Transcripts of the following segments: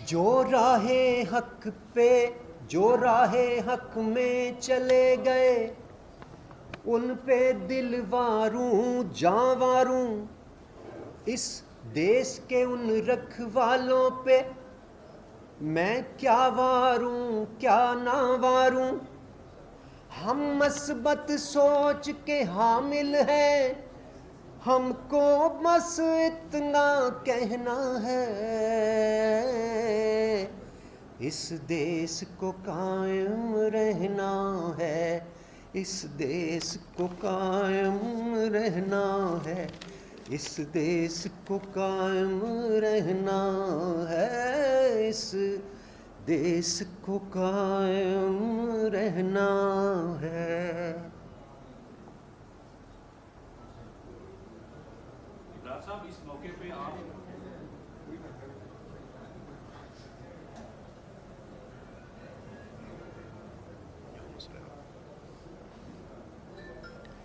جو راہ حق پہ جو راہ حق میں چلے گئے ان پہ دل واروں جاں واروں، اس دیس کے ان رکھوالوں پہ میں کیا واروں کیا نہ واروں۔ ہم مثبت سوچ کے حامل ہیں، ہم کو بس اتنا کہنا ہے، اس دیس کو قائم رہنا ہے، اس دیس کو قائم رہنا ہے، اس دیس کو قائم رہنا ہے، اس دیس کو قائم رہنا ہے۔ صاحب اس موقع پہ آپ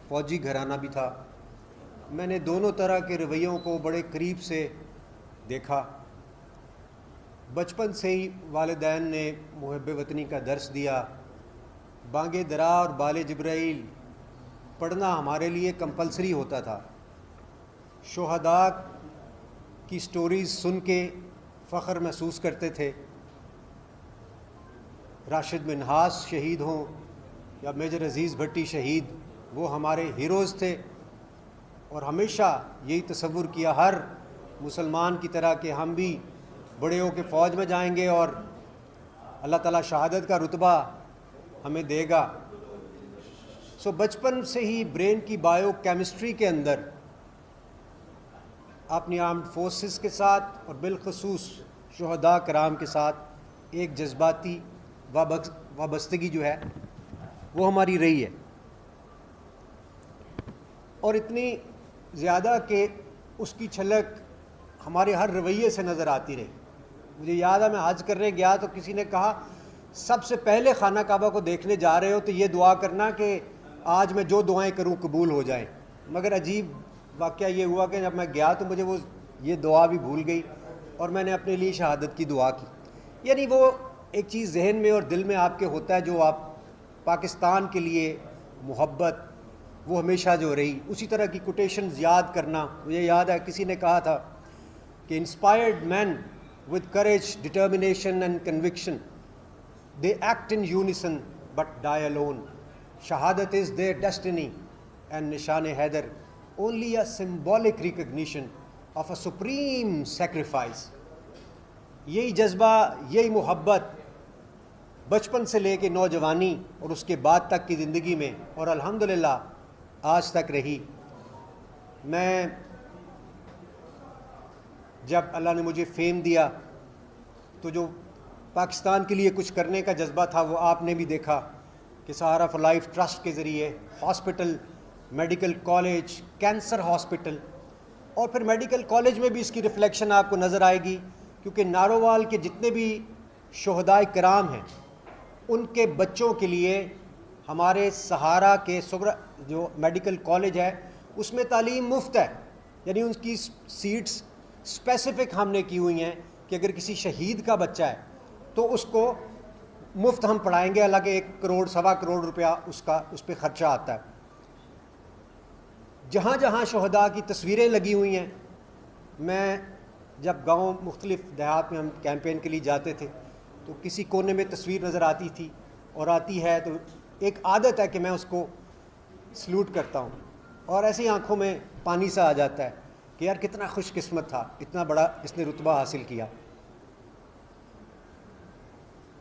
فوجی گھرانہ بھی تھا، میں نے دونوں طرح کے رویوں کو بڑے قریب سے دیکھا۔ بچپن سے ہی والدین نے محب وطنی کا درس دیا، بانگ درا اور بال جبرائیل پڑھنا ہمارے لیے کمپلسری ہوتا تھا۔ شہداء کی سٹوریز سن کے فخر محسوس کرتے تھے، راشد منہاس شہید ہوں یا میجر عزیز بھٹی شہید، وہ ہمارے ہیروز تھے، اور ہمیشہ یہی تصور کیا ہر مسلمان کی طرح کہ ہم بھی بڑے ہو کے فوج میں جائیں گے اور اللہ تعالیٰ شہادت کا رتبہ ہمیں دے گا۔ بچپن سے ہی برین کی بائیو کیمسٹری کے اندر اپنی آرمڈ فورسز کے ساتھ اور بالخصوص شہداء کرام کے ساتھ ایک جذباتی وابستگی جو ہے وہ ہماری رہی ہے، اور اتنی زیادہ کہ اس کی چھلک ہمارے ہر رویے سے نظر آتی رہی۔ مجھے یاد ہے میں حج کرنے گیا تو کسی نے کہا سب سے پہلے خانہ کعبہ کو دیکھنے جا رہے ہو تو یہ دعا کرنا کہ آج میں جو دعائیں کروں قبول ہو جائیں۔ مگر عجیب واقعہ یہ ہوا کہ جب میں گیا تو مجھے یہ دعا بھی بھول گئی اور میں نے اپنے لیے شہادت کی دعا کی۔ یعنی وہ ایک چیز ذہن میں اور دل میں آپ کے ہوتا ہے جو آپ پاکستان کے لیے محبت وہ ہمیشہ جو رہی، اسی طرح کی کوٹیشنز یاد کرنا۔ مجھے یاد ہے کسی نے کہا تھا کہ inspired man with courage, determination and conviction, they act in unison but die alone. Shahadat is their destiny and Nishan-e-Haidar only a symbolic recognition of a supreme sacrifice. یہی جذبہ، یہی محبت بچپن سے لے کے نوجوانی اور اس کے بعد تک کی زندگی میں اور الحمدللہ آج تک رہی۔ میں جب اللہ نے مجھے فیم دیا تو جو پاکستان کے لیے کچھ کرنے کا جذبہ تھا وہ آپ نے بھی دیکھا کہ سہارا فار لائف ٹرسٹ کے ذریعے hospital, medical college, cancer hospital, اور پھر میڈیکل کالج میں بھی اس کی ریفلیکشن آپ کو نظر آئے گی، کیونکہ نارووال کے جتنے بھی شہداء کرام ہیں ان کے بچوں کے لیے ہمارے سہارا کے جو میڈیکل کالج ہے اس میں تعلیم مفت ہے۔ یعنی ان کی سیٹس اسپیسیفک ہم نے کی ہوئی ہیں کہ اگر کسی شہید کا بچہ ہے تو اس کو مفت ہم پڑھائیں گے، حالانکہ 1 کروڑ سوا کروڑ روپیہ اس پہ خرچہ آتا ہے۔ جہاں جہاں شہداء کی تصویریں لگی ہوئی ہیں، میں جب گاؤں مختلف دیہات میں ہم کیمپین کے لیے جاتے تھے تو کسی کونے میں تصویر نظر آتی تھی اور آتی ہے تو ایک عادت ہے کہ میں اس کو سلوٹ کرتا ہوں، اور ایسی آنکھوں میں پانی سا آ جاتا ہے کہ یار کتنا خوش قسمت تھا، اتنا بڑا اس نے رتبہ حاصل کیا۔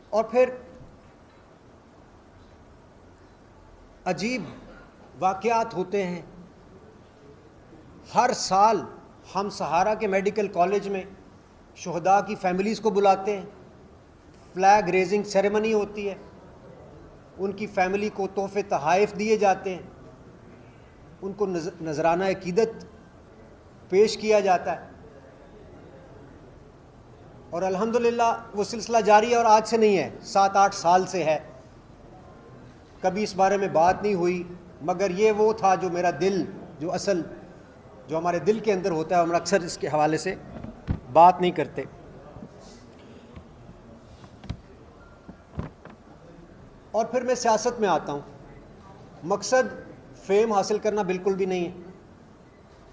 اور پھر عجیب واقعات ہوتے ہیں۔ ہر سال ہم سہارا کے میڈیکل کالج میں شہداء کی فیملیز کو بلاتے ہیں، فلیگ ریزنگ سیریمنی ہوتی ہے، ان کی فیملی کو تحفے تحائف دیے جاتے ہیں، ان کو نذرانہ عقیدت پیش کیا جاتا ہے، اور الحمدللہ وہ سلسلہ جاری ہے، اور آج سے نہیں ہے، 7-8 سال سے ہے۔ کبھی اس بارے میں بات نہیں ہوئی، مگر یہ وہ تھا جو میرا دل، جو ہمارے دل کے اندر ہوتا ہے، ہم اکثر اس کے حوالے سے بات نہیں کرتے۔ اور پھر میں سیاست میں آتا ہوں. مقصد فیم حاصل کرنا بالکل بھی نہیں ہے.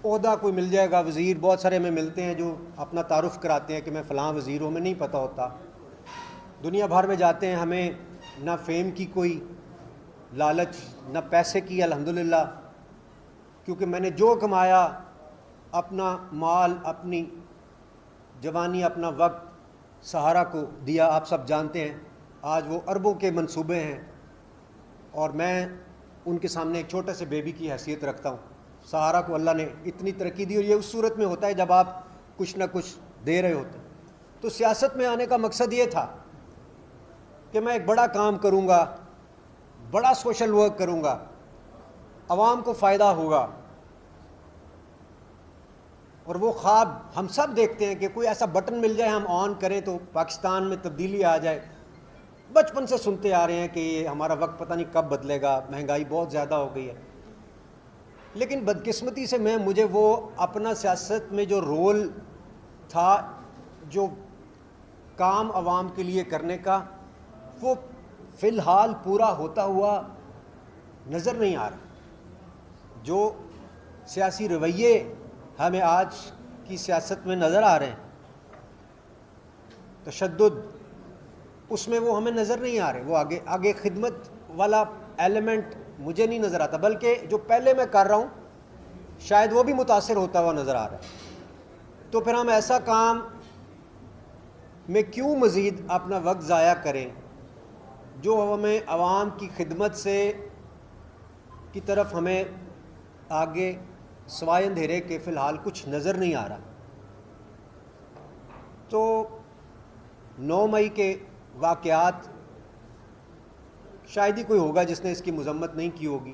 عہدہ کوئی مل جائے گا، وزیر بہت سارے ہمیں ملتے ہیں جو اپنا تعارف کراتے ہیں کہ میں فلاں وزیر ہوں، ہمیں نہیں پتہ ہوتا. دنیا بھر میں جاتے ہیں، ہمیں نہ فیم کی کوئی لالچ نہ پیسے کی الحمدللہ، کیونکہ میں نے جو کمایا، اپنا مال، اپنی جوانی، اپنا وقت سہارا کو دیا. آپ سب جانتے ہیں آج وہ اربوں کے منصوبے ہیں اور میں ان کے سامنے ایک چھوٹے سے بیبی کی حیثیت رکھتا ہوں. سہارا کو اللہ نے اتنی ترقی دی، اور یہ اس صورت میں ہوتا ہے جب آپ کچھ نہ کچھ دے رہے ہوتے ہیں. تو سیاست میں آنے کا مقصد یہ تھا کہ میں ایک بڑا کام کروں گا، بڑا سوشل ورک کروں گا، عوام کو فائدہ ہوگا. اور وہ خواب ہم سب دیکھتے ہیں کہ کوئی ایسا بٹن مل جائے، ہم آن کریں تو پاکستان میں تبدیلی آ جائے. بچپن سے سنتے آ رہے ہیں کہ یہ ہمارا وقت پتہ نہیں کب بدلے گا، مہنگائی بہت زیادہ ہو گئی ہے. لیکن بدقسمتی سے مجھے وہ اپنا سیاست میں جو رول تھا، جو کام عوام کے لیے کرنے کا، وہ فی الحال پورا ہوتا ہوا نظر نہیں آ رہا. جو سیاسی رویے ہمیں آج کی سیاست میں نظر آ رہے ہیں، تشدد، اس میں وہ ہمیں نظر نہیں آ رہے. وہ آگے خدمت والا ایلیمنٹ مجھے نہیں نظر آتا، بلکہ جو پہلے میں کر رہا ہوں شاید وہ بھی متاثر ہوتا ہوا نظر آ رہا ہے. تو پھر ہم ایسا کام میں کیوں مزید اپنا وقت ضائع کریں جو ہمیں عوام کی خدمت سے کی طرف ہمیں آگے سوائے اندھیرے کے فی الحال کچھ نظر نہیں آ رہا. تو 9 مئی کے واقعات، شاید ہی کوئی ہوگا جس نے اس کی مذمت نہیں کی ہوگی.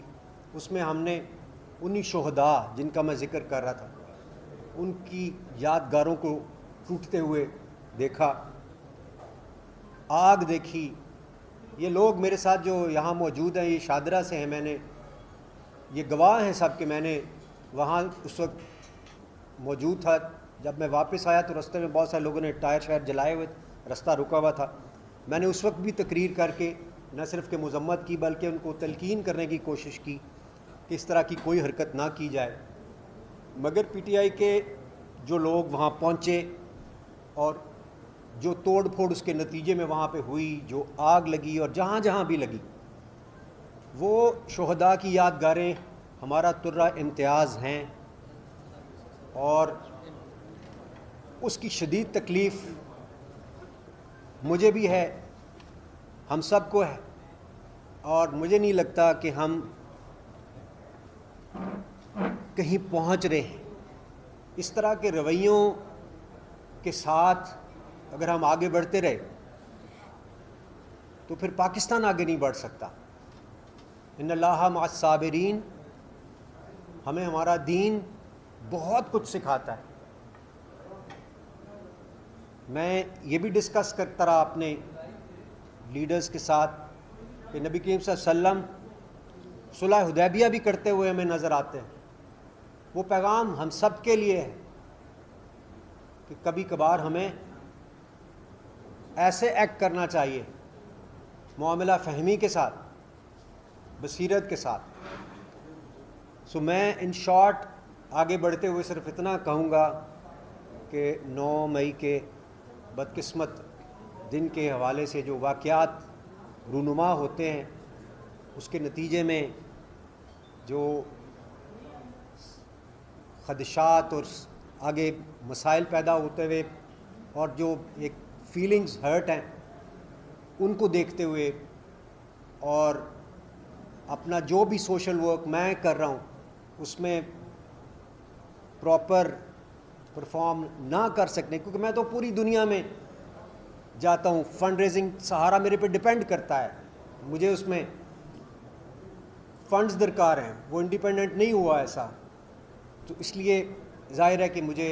اس میں ہم نے انہی شہداء جن کا میں ذکر کر رہا تھا، ان کی یادگاروں کو ٹوٹتے ہوئے دیکھا، آگ دیکھی. یہ لوگ میرے ساتھ جو یہاں موجود ہیں، یہ شادرہ سے ہیں، میں نے یہ گواہ ہیں سب کہ میں نے وہاں اس وقت موجود تھا. جب میں واپس آیا تو رستے میں بہت سارے لوگوں نے ٹائر شائر جلائے ہوئے، رستہ رکا ہوا تھا. میں نے اس وقت بھی تقریر کر کے نہ صرف کہ مذمت کی بلکہ ان کو تلقین کرنے کی کوشش کی کہ اس طرح کی کوئی حرکت نہ کی جائے. مگر پی ٹی آئی کے جو لوگ وہاں پہنچے اور جو توڑ پھوڑ اس کے نتیجے میں وہاں پہ ہوئی، جو آگ لگی اور جہاں جہاں بھی لگی، وہ شہداء کی یادگاریں ہمارا ترہ امتیاز ہیں. اور اس کی شدید تکلیف مجھے بھی ہے، ہم سب کو ہے. اور مجھے نہیں لگتا کہ ہم کہیں پہنچ رہے ہیں. اس طرح کے رویوں کے ساتھ اگر ہم آگے بڑھتے رہے تو پھر پاکستان آگے نہیں بڑھ سکتا. ان اللہ مع الصابرین، ہمیں ہمارا دین بہت کچھ سکھاتا ہے. میں یہ بھی ڈسکس کرتا رہا اپنے لیڈرز کے ساتھ کہ نبی کریم صلی اللہ علیہ وسلم صلح حدیبیہ بھی کرتے ہوئے ہمیں نظر آتے ہیں. وہ پیغام ہم سب کے لیے ہے کہ کبھی کبھار ہمیں ایسے ایکٹ کرنا چاہیے، معاملہ فہمی کے ساتھ، بصیرت کے ساتھ. سو میں ان شارٹ آگے بڑھتے ہوئے صرف اتنا کہوں گا کہ 9 مئی کے بدقسمت دن کے حوالے سے جو واقعات رونما ہوتے ہیں، اس کے نتیجے میں جو خدشات اور آگے مسائل پیدا ہوتے ہوئے اور جو ایک فیلنگز ہرٹ ہیں، ان کو دیکھتے ہوئے اور اپنا جو بھی سوشل ورک میں کر رہا ہوں اس میں پراپر پرفارم نہ کر سکنے، کیونکہ میں تو پوری دنیا میں جاتا ہوں، فنڈ ریزنگ سہارا میرے پہ ڈیپینڈ کرتا ہے، مجھے اس میں فنڈز درکار ہیں، وہ انڈیپینڈنٹ نہیں ہوا ایسا. تو اس لیے ظاہر ہے کہ مجھے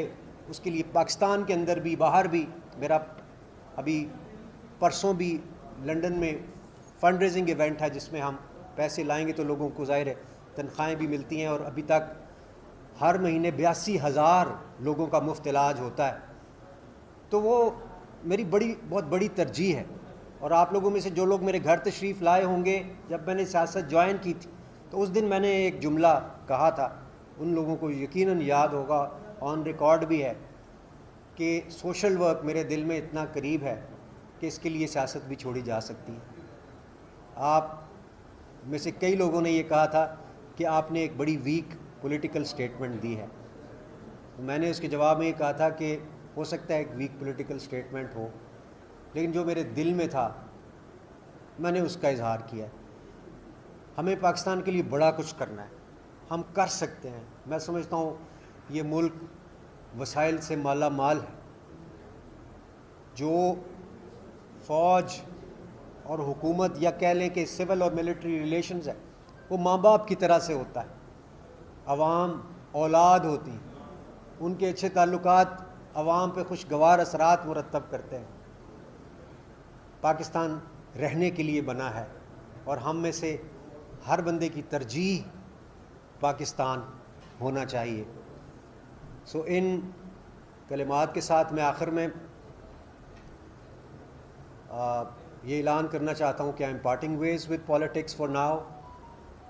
اس کے لیے پاکستان کے اندر بھی باہر بھی، میرا ابھی پرسوں بھی لنڈن میں فنڈ ریزنگ ایونٹ ہے جس میں ہم پیسے لائیں گے تو لوگوں کو ظاہر ہے تنخواہیں بھی ملتی ہیں، اور ابھی تک ہر مہینے 82,000 لوگوں کا مفت علاج ہوتا ہے. تو وہ میری بہت بڑی ترجیح ہے اور آپ لوگوں میں سے جو لوگ میرے گھر تشریف لائے ہوں گے جب میں نے سیاست جوائن کی تھی تو اس دن میں نے ایک جملہ کہا تھا، ان لوگوں کو یقیناً یاد ہوگا، آن ریکارڈ بھی ہے، کہ سوشل ورک میرے دل میں اتنا قریب ہے کہ اس کے لیے سیاست بھی چھوڑی جا سکتی ہے۔ آپ میں سے کئی لوگوں نے یہ کہا تھا کہ آپ نے ایک بڑی ویک پولیٹیکل سٹیٹمنٹ دی ہے، میں نے اس کے جواب میں یہ کہا تھا کہ ہو سکتا ہے ایک ویک پولیٹیکل سٹیٹمنٹ ہو، لیکن جو میرے دل میں تھا میں نے اس کا اظہار کیا ہے۔ ہمیں پاکستان کے لیے بڑا کچھ کرنا ہے، ہم کر سکتے ہیں۔ میں سمجھتا ہوں یہ ملک وسائل سے مالا مال ہے۔ جو فوج اور حکومت یا کہہ لیں کہ سول اور ملٹری ریلیشنز ہے وہ ماں باپ کی طرح سے ہوتا ہے، عوام اولاد ہوتی ہیں، ان کے اچھے تعلقات عوام پہ خوشگوار اثرات مرتب کرتے ہیں۔ پاکستان رہنے کے لیے بنا ہے اور ہم میں سے ہر بندے کی ترجیح پاکستان ہونا چاہیے۔ سو ان کلمات کے ساتھ میں آخر میں یہ اعلان کرنا چاہتا ہوں کہ I am parting ways with politics for now,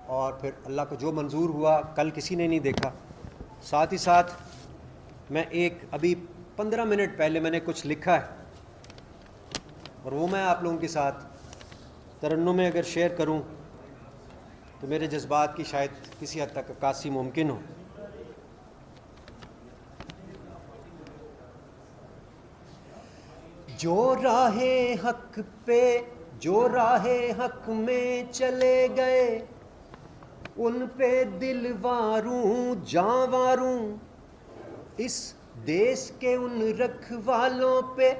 اور پھر اللہ کو جو منظور ہوا کل کسی نے نہیں دیکھا۔ ساتھ ہی ساتھ میں ایک ابھی 15 منٹ پہلے میں نے کچھ لکھا ہے اور وہ میں آپ لوگوں کے ساتھ ترنم میں اگر شیئر کروں تو میرے جذبات کی شاید کسی حد تک عکاسی ممکن ہو۔ جو راہ حق پہ جو راہ حق میں چلے گئے ان پہ دل واروں جاں واروں، اس دیس کے ان رکھوالوں پہ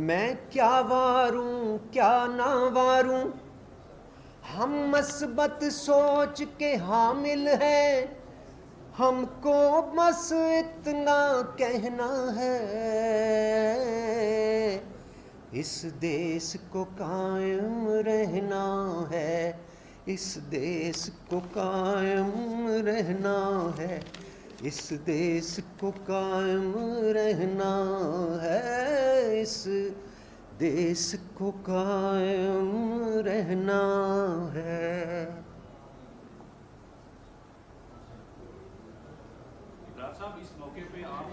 میں کیا واروں کیا نہ واروں۔ ہم مثبت سوچ کے حامل ہیں، ہم کو بس اتنا کہنا ہے، اس دیس کو قائم رہنا ہے، اس دیس کو قائم رہنا ہے، اس دیس کو قائم رہنا ہے، اس دیس کو قائم رہنا ہے۔ ڈاکٹر صاحب اس موقع پہ آپ